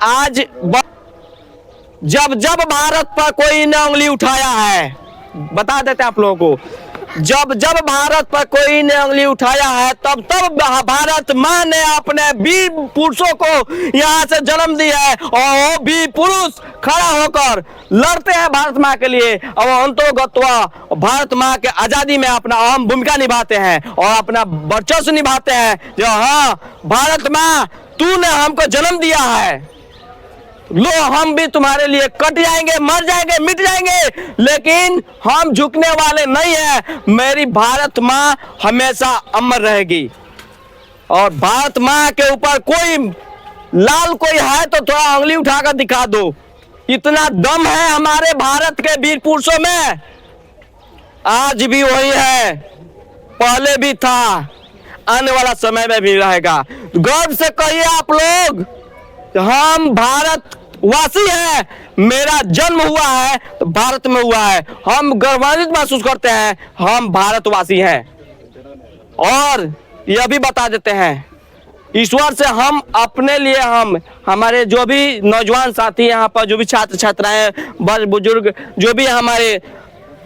आज जब जब भारत पर कोई ने उंगली उठाया है, बता देते आप लोगों को, जब जब भारत पर कोई ने उंगली उठाया है तब तब भारत माँ ने अपने वीर पुरुषों को यहाँ से जन्म दिया है और वो वीर पुरुष खड़ा होकर लड़ते हैं भारत माँ के लिए और अंतोगत्वा भारत माँ के आजादी में अपना अहम भूमिका निभाते हैं और अपना वर्चस्व निभाते हैं। जो हाँ भारत माँ तूने हमको जन्म दिया है, लो हम भी तुम्हारे लिए कट जाएंगे, मर जाएंगे, मिट जाएंगे, लेकिन हम झुकने वाले नहीं हैं। मेरी भारत माँ हमेशा अमर रहेगी। और भारत माँ के ऊपर कोई लाल कोई है तो थोड़ा उंगली उठाकर दिखा दो। इतना दम है हमारे भारत के वीर पुरुषों में, आज भी वही है, पहले भी था, आने वाला समय में भी रहेगा। गर्व से कहिए आप लोग, हम भारत वासी है, मेरा जन्म हुआ है तो भारत में हुआ है, हम गर्वान्वित महसूस करते हैं, हम भारतवासी हैं। और यह भी बता देते हैं ईश्वर से हम अपने लिए, हम हमारे जो भी नौजवान साथी यहाँ पर, जो भी छात्र छात्राएं, बड़े बुजुर्ग, जो भी हमारे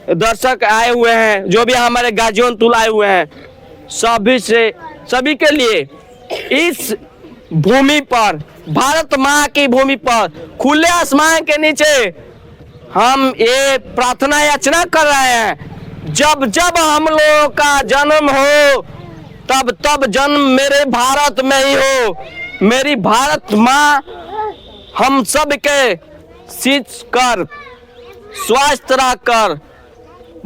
दर्शक आए हुए हैं, जो भी हमारे गार्जियन तुल आए हुए हैं, सभी के लिए इस भूमि पर, भारत माँ की भूमि पर, खुले आसमान के नीचे हम ये प्रार्थना याचना कर रहे हैं, जब जब हम लोगों का जन्म हो तब तब जन्म मेरे भारत में ही हो। मेरी भारत माँ हम सब के शीच कर, स्वस्थ रहकर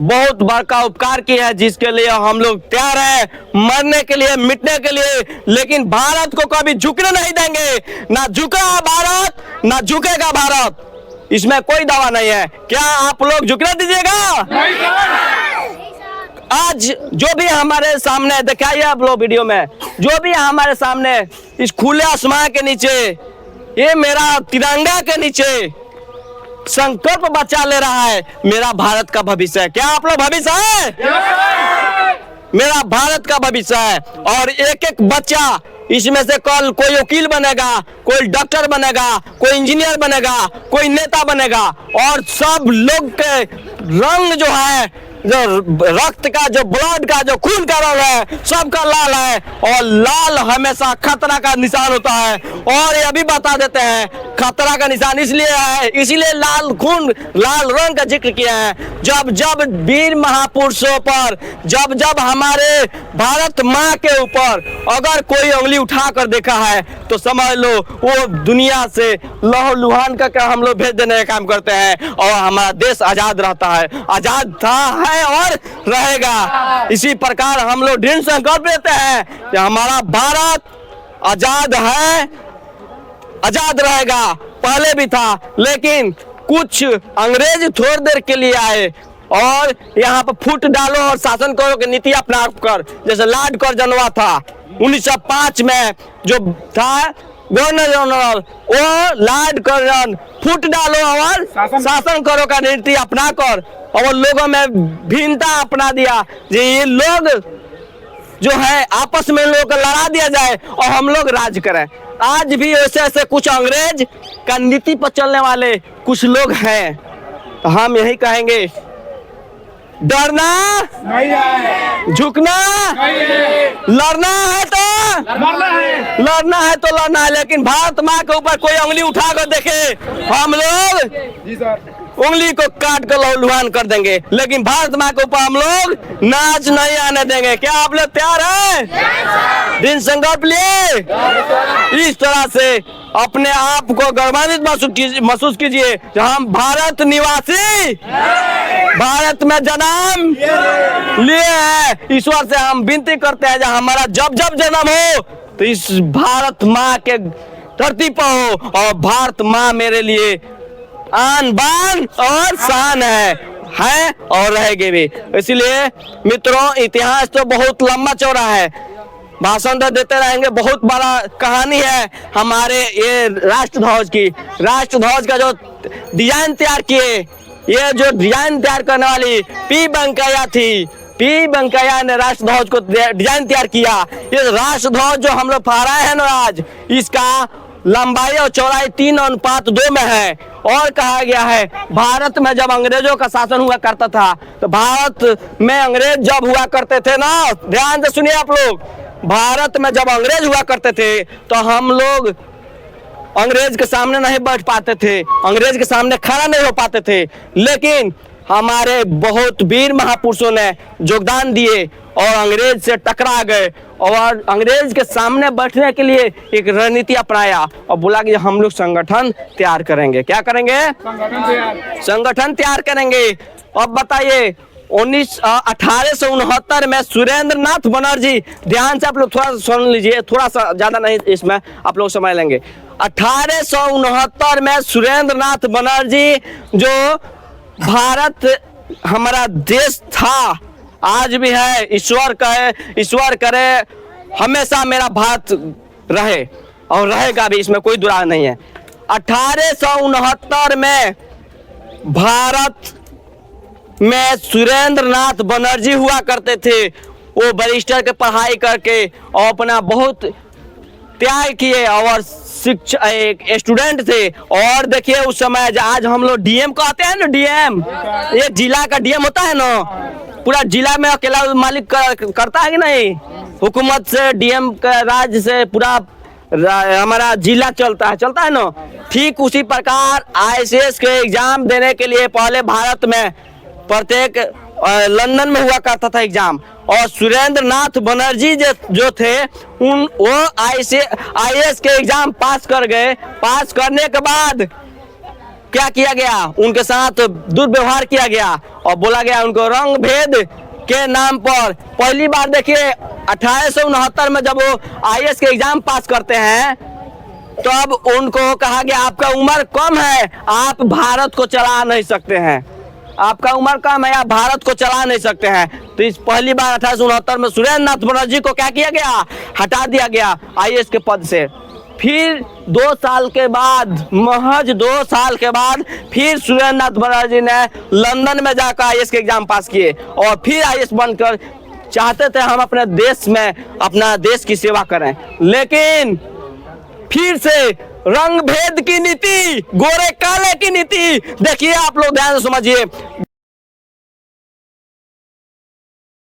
बहुत बड़का उपकार किया है, जिसके लिए हम लोग तैयार हैं, मरने के लिए, मिटने के लिए, लेकिन भारत को कभी झुकने नहीं देंगे। ना झुका भारत, ना झुकेगा भारत, इसमें कोई दावा नहीं है। क्या आप लोग झुकने दीजिएगा? आज जो भी हमारे सामने दिखाइए आप लोग वीडियो में, जो भी हमारे सामने इस खुले आसमान के नीचे, ये मेरा तिरंगा के नीचे संकल्प बचा ले रहा है, मेरा भारत का भविष्य है। क्या आप लोग भविष्य है? मेरा भारत का भविष्य है। और एक एक बच्चा इसमें से कल कोई वकील बनेगा, कोई डॉक्टर बनेगा, कोई इंजीनियर बनेगा, कोई नेता बनेगा, और सब लोग के रंग जो है, जो रक्त का, जो ब्लड का, जो खून का रंग है, सबका लाल है, और लाल हमेशा खतरा का निशान होता है। और ये भी बता देते हैं खतरा का निशान इसलिए है, इसीलिए लाल खून, लाल रंग का जिक्र किया है। जब जब वीर महापुरुषों पर, जब जब हमारे भारत माँ के ऊपर अगर कोई उंगली उठा कर देखा है तो समझ लो वो दुनिया से लहू लुहान का हम लोग भेज देने का काम करते हैं, और हमारा देश आजाद रहता है, आजाद था, है और रहेगा। इसी प्रकार हम लोग दृढ़ संकल्प लेते हैं कि हमारा भारत आजाद है, आजाद रहेगा, पहले भी था, लेकिन कुछ अंग्रेज थोड़ी देर के लिए आए और यहाँ पर फूट डालो और शासन करो की नीति अपना कर, जैसे लॉर्ड कर्जनवा था 1905 में जो था गवर्नर जनरल, वो लॉर्ड कर्जन फूट डालो और शासन करो का नीति अपना कर, और लोगों में भिन्नता अपना दिया, ये लोग जो है आपस में लोग लड़ा दिया जाए और हम लोग राज करें। आज भी ऐसे ऐसे कुछ अंग्रेज का नीति पर चलने वाले कुछ लोग हैं, तो हम यही कहेंगे, डरना नहीं है, झुकना नहीं है, लड़ना है तो लड़ना है, लेकिन भारत माँ के ऊपर कोई उंगली उठा कर देखे, हम लोग उंगली को काट कर लहूलुहान कर देंगे, लेकिन भारत माँ के ऊपर हम लोग नाच नहीं आने देंगे। क्या आप लोग तैयार हैं? दिन संकल्प लिए इस तरह से अपने आप को गौरवान्वित महसूस कीजिए, हम भारत निवासी, भारत में जन्म लिए हैं। ईश्वर से हम विनती करते हैं, जब हमारा जब जब जन्म हो तो इस भारत माँ के धरती पर हो, और भारत माँ मेरे लिए आन बान और शान है और रहेगी भी। इसलिए मित्रों, इतिहास तो बहुत लंबा चौड़ा है, भाषण तो देते रहेंगे, बहुत बड़ा कहानी है हमारे ये राष्ट्रध्वज की। राष्ट्रध्वज का जो डिजाइन तैयार किए, ये जो डिजाइन तैयार करने वाली पी वेंकैया थी, पी वेंकैया ने राष्ट्रध्वज को डिजाइन तैयार किया। ये राष्ट्रध्वज जो हम लोग फहराए हैं ना आज, इसका लंबाई और चौड़ाई 3:2 में है। और कहा गया है भारत में जब अंग्रेजों का शासन हुआ करता था, तो भारत में अंग्रेज जब हुआ करते थे ना, ध्यान से सुनिए आप लोग, भारत में जब अंग्रेज हुआ करते थे तो हम लोग अंग्रेज के सामने नहीं बैठ पाते थे, अंग्रेज के सामने खड़ा नहीं हो पाते थे। लेकिन हमारे बहुत वीर महापुरुषों ने योगदान दिए और अंग्रेज से टकरा गए और अंग्रेज के सामने बैठने के लिए एक रणनीति अपनाया और बोला कि हम लोग संगठन तैयार करेंगे। क्या करेंगे? संगठन तैयार करेंगे। अब बताइए 1869 में सुरेंद्र नाथ बनर्जी, ध्यान से आप लोग थोड़ा सुन लीजिए, थोड़ा सा ज्यादा नहीं, इसमें आप लोग समझ लेंगे। 1869 में सुरेंद्र नाथ बनर्जी, जो भारत हमारा देश था, आज भी है, ईश्वर करे हमेशा मेरा भारत रहे और रहेगा भी, इसमें कोई दुराय नहीं है। 1869 में भारत में सुरेंद्र नाथ बनर्जी हुआ करते थे। वो बैरिस्टर के पढ़ाई करके और अपना बहुत त्याग किए और शिक्षा एक स्टूडेंट थे। और देखिए उस समय आज हम लोग डीएम कहते हैं ना, डीएम एक जिला का डीएम होता है ना, पूरा जिला में अकेला मालिक करता है कि नहीं, हुकूमत से, डीएम का राज्य से पूरा हमारा जिला चलता है ना। ठीक उसी प्रकार आईसीएस के एग्जाम देने के लिए पहले भारत में प्रत्येक लंदन में हुआ करता था एग्जाम, और सुरेंद्र नाथ बनर्जी जो थे वो आईएएस के एग्जाम पास कर गए। पास करने के बाद क्या किया गया, उनके साथ दुर्व्यवहार किया गया और बोला गया उनको रंग भेद के नाम पर। पहली बार देखिए 1869 में जब वो आईएएस के एग्जाम पास करते हैं तो अब उनको कहा गया आपका उम्र कम है, आप भारत को चला नहीं सकते हैं, आपका उम्र कम है, आप भारत को चला नहीं सकते हैं। तो इस पहली बार 1869 में सुरेंद्र नाथ बनर्जी को क्या किया गया, हटा दिया गया आईएएस के पद से। फिर 2 साल के बाद, महज 2 साल के बाद फिर सुरेंद्र नाथ बनर्जी ने लंदन में जाकर आईएएस के एग्जाम पास किए और फिर आईएएस बनकर चाहते थे हम अपने देश में अपना देश की सेवा करें। लेकिन फिर से रंग भेद की नीति, गोरे काले की नीति, देखिए आप लोग ध्यान से समझिए।